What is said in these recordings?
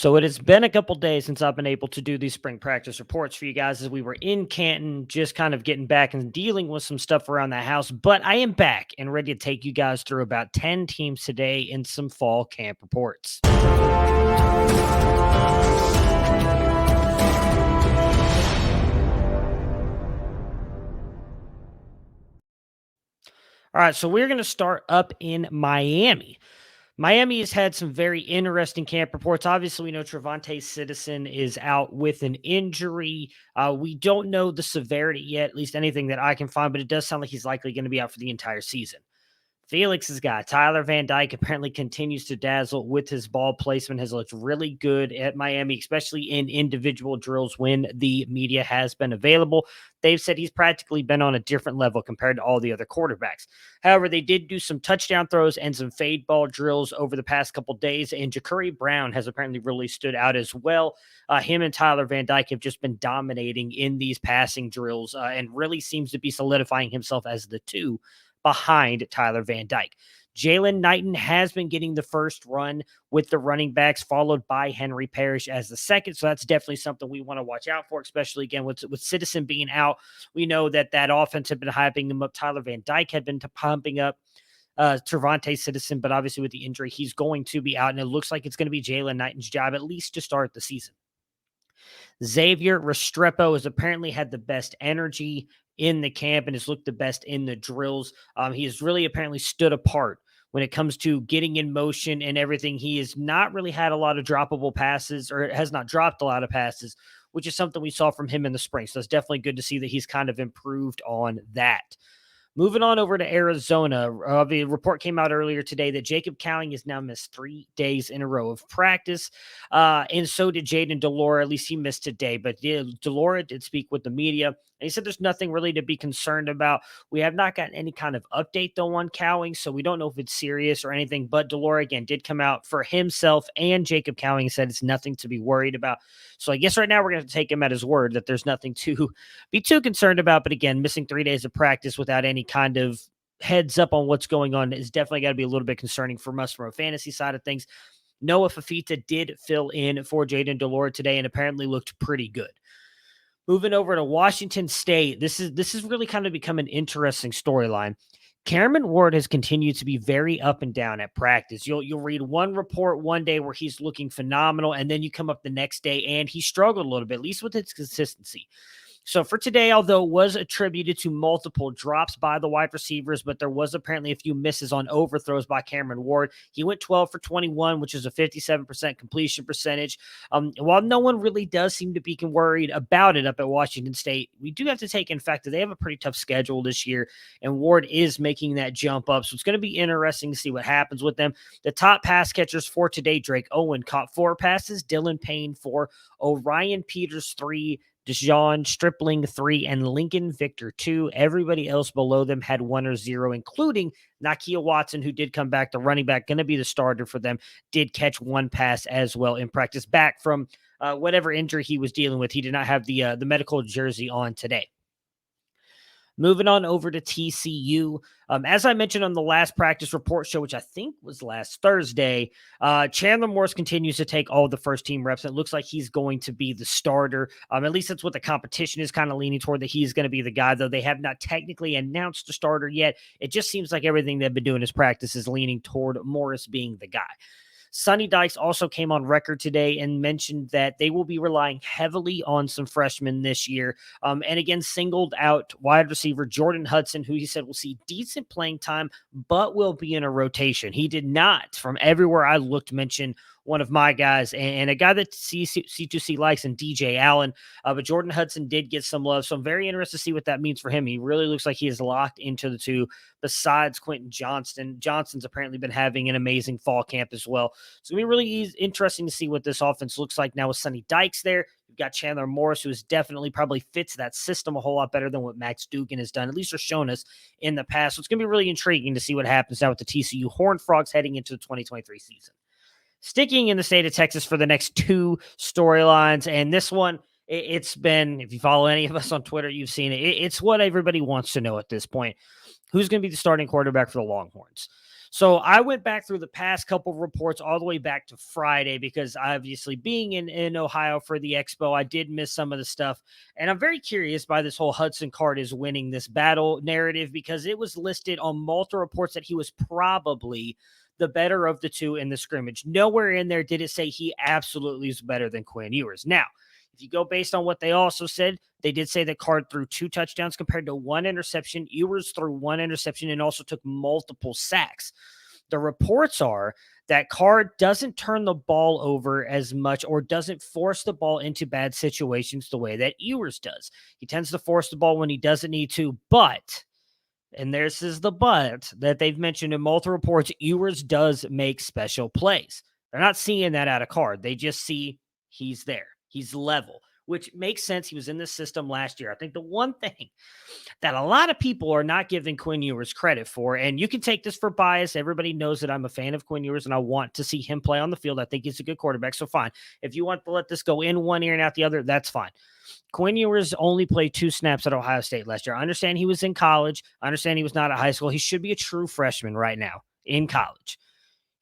So it has been a couple days since I've been able to do these spring practice reports for you guys as we were in Canton, just kind of getting back and dealing with some stuff around the house. But I am back and ready to take you guys through about 10 teams today in some fall camp reports. All right, so we're going to start up in Miami. Miami has had some very interesting camp reports. Obviously, we know Trevante Citizen is out with an injury. We don't know the severity yet, at least anything that I can find, but it does sound like he's likely going to be out for the entire season. Felix's guy, Tyler Van Dyke, apparently continues to dazzle with his ball placement, has looked really good at Miami, especially in individual drills when the media has been available. They've said he's practically been on a different level compared to all the other quarterbacks. However, they did do some touchdown throws and some fade ball drills over the past couple days, and Ja'Cory Brown has apparently really stood out as well. Him and Tyler Van Dyke have just been dominating in these passing drills and really seems to be solidifying himself as the two behind Tyler Van Dyke. Jalen Knighton has been getting the first run with the running backs, followed by Henry Parrish as the second. So that's definitely something we want to watch out for, especially again with Citizen being out. We know that offense had been hyping him up. Tyler Van Dyke had been pumping up Trevante Citizen, but obviously with the injury, he's going to be out, and it looks like it's going to be Jalen Knighton's job at least to start the season. Xavier Restrepo has apparently had the best energy in the camp and has looked the best in the drills. He has really apparently stood apart when it comes to getting in motion and everything. He has not really had a lot of droppable passes, or has not dropped a lot of passes, which is something we saw from him in the spring. So it's definitely good to see that he's kind of improved on that. Moving on over to Arizona, the report came out earlier today that Jacob Cowing has now missed 3 days in a row of practice, and so did Jaden Delora. At least he missed today, but Delora did speak with the media, and he said there's nothing really to be concerned about. We have not gotten any kind of update, though, on Cowing, so we don't know if it's serious or anything, but Delora, again, did come out for himself and Jacob Cowing and said it's nothing to be worried about. So I guess right now we're going to take him at his word that there's nothing to be too concerned about, but again, missing 3 days of practice without any kind of heads up on what's going on is definitely got to be a little bit concerning for us from a fantasy side of things. Noah Fafita did fill in for Jaden Delora today and apparently looked pretty good. Moving over to Washington State, this is really kind of become an interesting storyline. Cameron Ward has continued to be very up and down at practice. You'll read one report one day where he's looking phenomenal, and then you come up the next day and he struggled a little bit, at least with his consistency. So for today, although it was attributed to multiple drops by the wide receivers, but there was apparently a few misses on overthrows by Cameron Ward. He went 12 for 21, which is a 57% completion percentage. While no one really does seem to be worried about it up at Washington State, we do have to take in fact that they have a pretty tough schedule this year, and Ward is making that jump up. So it's going to be interesting to see what happens with them. The top pass catchers for today: Drake Owen caught 4 passes, Dylan Payne 4, Orion Peters 3, Deshaun Stripling 3, and Lincoln Victor 2. Everybody else below them had 1 or 0, including Nakia Watson, who did come back, the running back, going to be the starter for them, did catch 1 pass as well in practice, back from whatever injury he was dealing with. He did not have the medical jersey on today. Moving on over to TCU. As I mentioned on the last practice report show, which I think was last Thursday, Chandler Morse continues to take all the first team reps. It looks like he's going to be the starter. At least that's what the competition is kind of leaning toward, that he's going to be the guy, though they have not technically announced a starter yet. It just seems like everything they've been doing as practice is leaning toward Morris being the guy. Sonny Dykes also came on record today and mentioned that they will be relying heavily on some freshmen this year. And again, singled out wide receiver Jordan Hudson, who he said will see decent playing time, but will be in a rotation. He did not, from everywhere I looked, mention one of my guys and a guy that C2C likes, and DJ Allen. But Jordan Hudson did get some love. So I'm very interested to see what that means for him. He really looks like he is locked into the two, besides Quentin Johnston. Johnston's apparently been having an amazing fall camp as well. So it's going to be really interesting to see what this offense looks like now with Sonny Dykes there. You've got Chandler Morse, who is definitely probably fits that system a whole lot better than what Max Dugan has done, at least or shown us in the past. So it's going to be really intriguing to see what happens now with the TCU Horned Frogs heading into the 2023 season. Sticking in the state of Texas for the next 2 storylines, and this one, it's been, if you follow any of us on Twitter, you've seen it. It's what everybody wants to know at this point. Who's going to be the starting quarterback for the Longhorns? So I went back through the past couple of reports all the way back to Friday because obviously being in Ohio for the Expo, I did miss some of the stuff. And I'm very curious by this whole Hudson Card is winning this battle narrative because it was listed on multiple reports that he was probably the better of the two in the scrimmage. Nowhere in there did it say he absolutely is better than Quinn Ewers. Now, if you go based on what they also said, they did say that Card threw 2 touchdowns compared to 1 interception. Ewers threw 1 interception and also took multiple sacks. The reports are that Card doesn't turn the ball over as much or doesn't force the ball into bad situations the way that Ewers does. He tends to force the ball when he doesn't need to, but, and this is the but that they've mentioned in multiple reports, Ewers does make special plays. They're not seeing that out of Card. They just see he's there. He's level, which makes sense. He was in the system last year. I think the one thing that a lot of people are not giving Quinn Ewers credit for, and you can take this for bias. Everybody knows that I'm a fan of Quinn Ewers and I want to see him play on the field. I think he's a good quarterback. So fine. If you want to let this go in one ear and out the other, that's fine. Quinn Ewers only played 2 snaps at Ohio State last year. I understand he was in college. I understand he was not at high school. He should be a true freshman right now in college.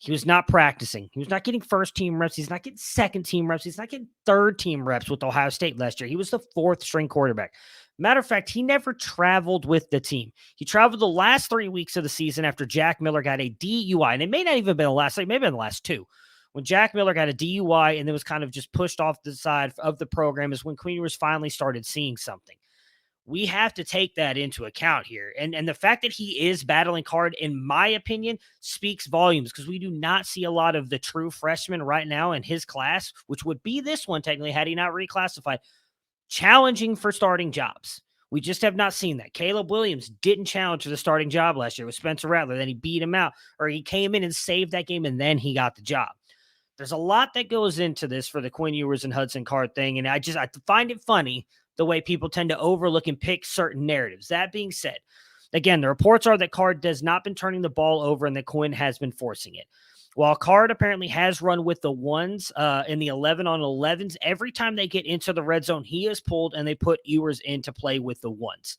He was not practicing. He was not getting first team reps. He's not getting second team reps. He's not getting third team reps with Ohio State last year. He was the 4th string quarterback. Matter of fact, he never traveled with the team. He traveled the last 3 weeks of the season after Jack Miller got a DUI. And it may not even have been the last, like maybe in the last 2. When Jack Miller got a DUI and then was kind of just pushed off the side of the program is when Quinn Ewers finally started seeing something. We have to take that into account here. And the fact that he is battling Card, in my opinion, speaks volumes because we do not see a lot of the true freshmen right now in his class, which would be this one technically had he not reclassified, challenging for starting jobs. We just have not seen that. Caleb Williams didn't challenge for the starting job last year with Spencer Rattler. Then he beat him out, or he came in and saved that game, and then he got the job. There's a lot that goes into this for the Quinn Ewers and Hudson Card thing, and I find it funny the way people tend to overlook and pick certain narratives. That being said, again, the reports are that Card has not been turning the ball over and that Quinn has been forcing it. While Card apparently has run with the ones in the 11 on 11s, every time they get into the red zone, he is pulled and they put Ewers in to play with the ones.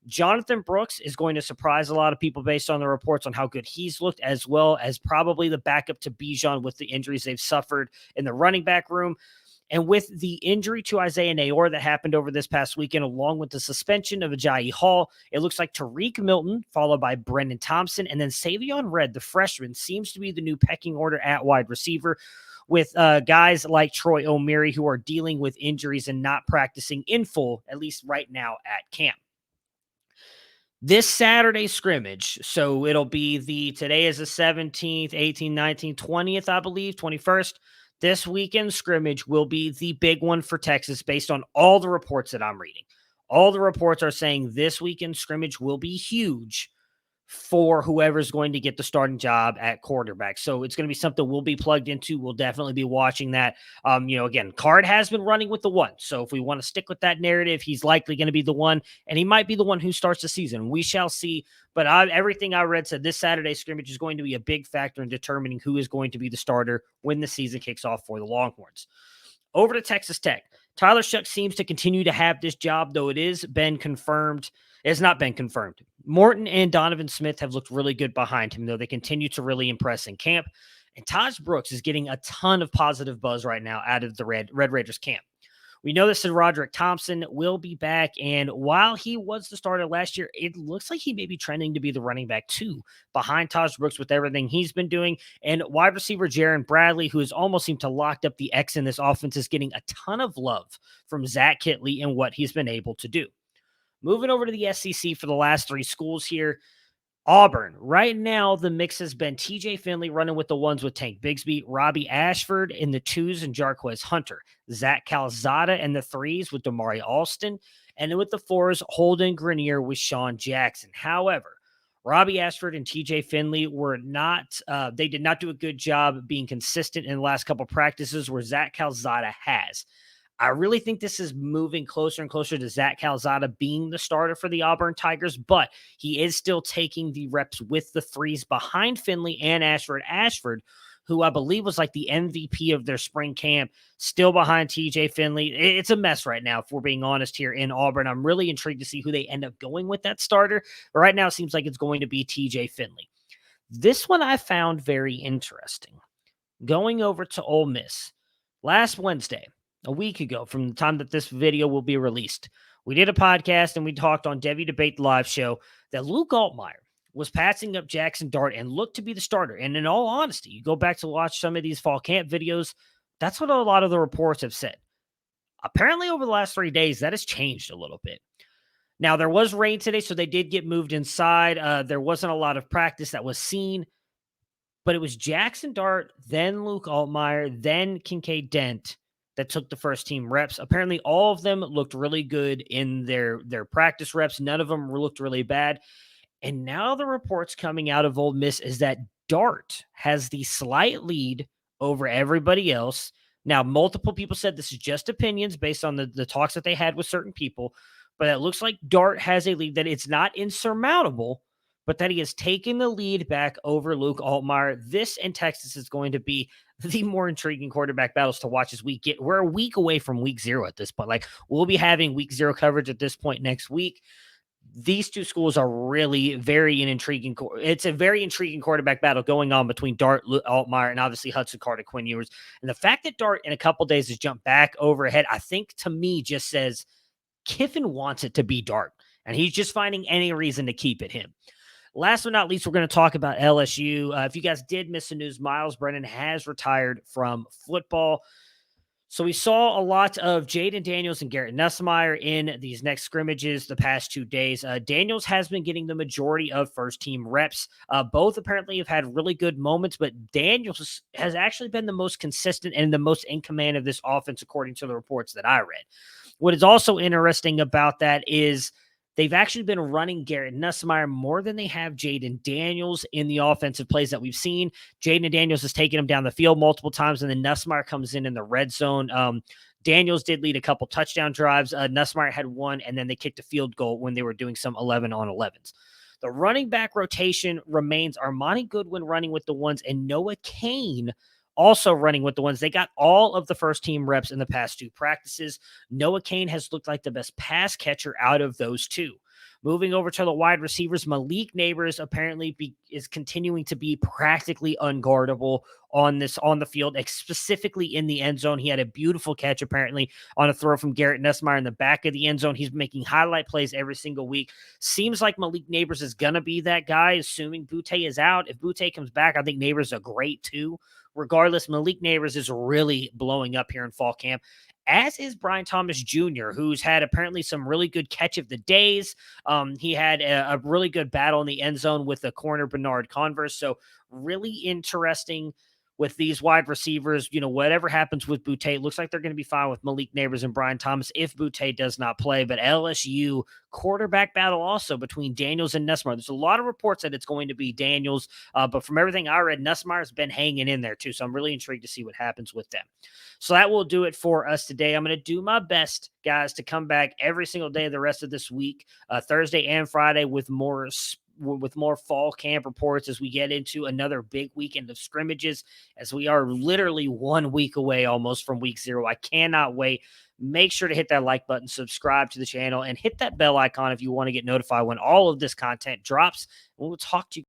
Jonathan Brooks is going to surprise a lot of people based on the reports on how good he's looked, as well as probably the backup to Bijan with the injuries they've suffered in the running back room. And with the injury to Isaiah Nayor that happened over this past weekend, along with the suspension of Ajayi Hall, it looks like Tariq Milton, followed by Brendan Thompson, and then Savion Red, the freshman, seems to be the new pecking order at wide receiver, with guys like Troy O'Meary who are dealing with injuries and not practicing in full, at least right now at camp. This Saturday scrimmage, so it'll be today is the 17th, 18th, 19th, 20th, I believe, 21st. This weekend scrimmage will be the big one for Texas based on all the reports that I'm reading. All the reports are saying this weekend scrimmage will be huge for whoever's going to get the starting job at quarterback. So it's going to be something we'll be plugged into. We'll definitely be watching that. Again, Card has been running with the one. So if we want to stick with that narrative, he's likely going to be the one, and he might be the one who starts the season. We shall see. But everything I read said this Saturday scrimmage is going to be a big factor in determining who is going to be the starter when the season kicks off for the Longhorns. Over to Texas Tech. Tyler Shough seems to continue to have this job, though it has been confirmed. It's not been confirmed. Morton and Donovan Smith have looked really good behind him, though they continue to really impress in camp. And Taj Brooks is getting a ton of positive buzz right now out of the Red Raiders camp. We know that Roderick Thompson will be back, and while he was the starter last year, it looks like he may be trending to be the running back too, behind Taj Brooks with everything he's been doing. And wide receiver Jaron Bradley, who has almost seemed to locked up the X in this offense, is getting a ton of love from Zach Kitley and what he's been able to do. Moving over to the SEC for the last 3 schools here. Auburn. Right now, the mix has been TJ Finley running with the ones with Tank Bigsby, Robbie Ashford in the 2s and Jarquez Hunter, Zach Calzada in the 3s with Damari Alston, and then with the 4s, Holden Grenier with Sean Jackson. However, Robbie Ashford and TJ Finley were not, they did not do a good job being consistent in the last couple practices where Zach Calzada has. I really think this is moving closer and closer to Zach Calzada being the starter for the Auburn Tigers, but he is still taking the reps with the 3s behind Finley and Ashford. Ashford, who I believe was like the MVP of their spring camp, still behind TJ Finley. It's a mess right now, if we're being honest here in Auburn. I'm really intrigued to see who they end up going with that starter. But right now, it seems like it's going to be TJ Finley. This one I found very interesting. Going over to Ole Miss last Wednesday, a week ago from the time that this video will be released, we did a podcast and we talked on Debbie Debate Live show that Luke Altmaier was passing up Jackson Dart and looked to be the starter. And in all honesty, you go back to watch some of these fall camp videos, that's what a lot of the reports have said. Apparently, over the last 3 days, that has changed a little bit. Now, there was rain today, so they did get moved inside. There wasn't a lot of practice that was seen, but it was Jackson Dart, then Luke Altmaier, then Kincaid Dent that took the first team reps. Apparently, all of them looked really good in their practice reps. None of them looked really bad. And now the reports coming out of Ole Miss is that Dart has the slight lead over everybody else. Now, multiple people said this is just opinions based on the talks that they had with certain people, but it looks like Dart has a lead that it's not insurmountable, but that he has taken the lead back over Luke Altmaier. This in Texas is going to be the more intriguing quarterback battles to watch as we're a week away from week 0 at this point. Like, we'll be having week 0 coverage at this point next week. These two schools are really very intriguing. It's a very intriguing quarterback battle going on between Dart Altmaier and obviously Hudson Card, Quinn Ewers. And the fact that Dart in a couple days has jumped back overhead, I think to me just says Kiffin wants it to be Dart, and he's just finding any reason to keep it him. Last but not least, we're going to talk about LSU. If you guys did miss the news, Miles Brennan has retired from football. So we saw a lot of Jaden Daniels and Garrett Nussmeier in these next scrimmages the past 2 days. Daniels has been getting the majority of first-team reps. Both apparently have had really good moments, but Daniels has actually been the most consistent and the most in command of this offense, according to the reports that I read. What is also interesting about that is they've actually been running Garrett Nussmeier more than they have Jaden Daniels in the offensive plays that we've seen. Jaden Daniels has taken him down the field multiple times, and then Nussmeier comes in the red zone. Daniels did lead a couple touchdown drives. Nussmeier had one, and then they kicked a field goal when they were doing some 11-on-11s. The running back rotation remains Armani Goodwin running with the ones and Noah Cain also running with the ones. They got all of the first team reps in the past 2 practices. Noah Cain has looked like the best pass catcher out of those 2. Moving over to the wide receivers, Malik Neighbors apparently is continuing to be practically unguardable on the field, specifically in the end zone. He had a beautiful catch apparently on a throw from Garrett Nussmeier in the back of the end zone. He's making highlight plays every single week. Seems like Malik Neighbors is going to be that guy, assuming Butte is out. If Butte comes back, I think Neighbors is a great 2. Regardless, Malik Neighbors is really blowing up here in fall camp, as is Brian Thomas Jr., who's had apparently some really good catch of the days. He had a really good battle in the end zone with the corner Bernard Converse. So really interesting with these wide receivers. Whatever happens with Butte, looks like they're going to be fine with Malik Neighbors and Brian Thomas if Butte does not play. But LSU quarterback battle also between Daniels and Nussmeier. There's a lot of reports that it's going to be Daniels, but from everything I read, Nussmeier's been hanging in there too. So I'm really intrigued to see what happens with them. So that will do it for us today. I'm going to do my best, guys, to come back every single day of the rest of this week, Thursday and Friday, with more fall camp reports as we get into another big weekend of scrimmages, as we are literally 1 week away almost from week 0. I cannot wait. Make sure to hit that like button, subscribe to the channel, and hit that bell icon if you want to get notified when all of this content drops. We'll talk to you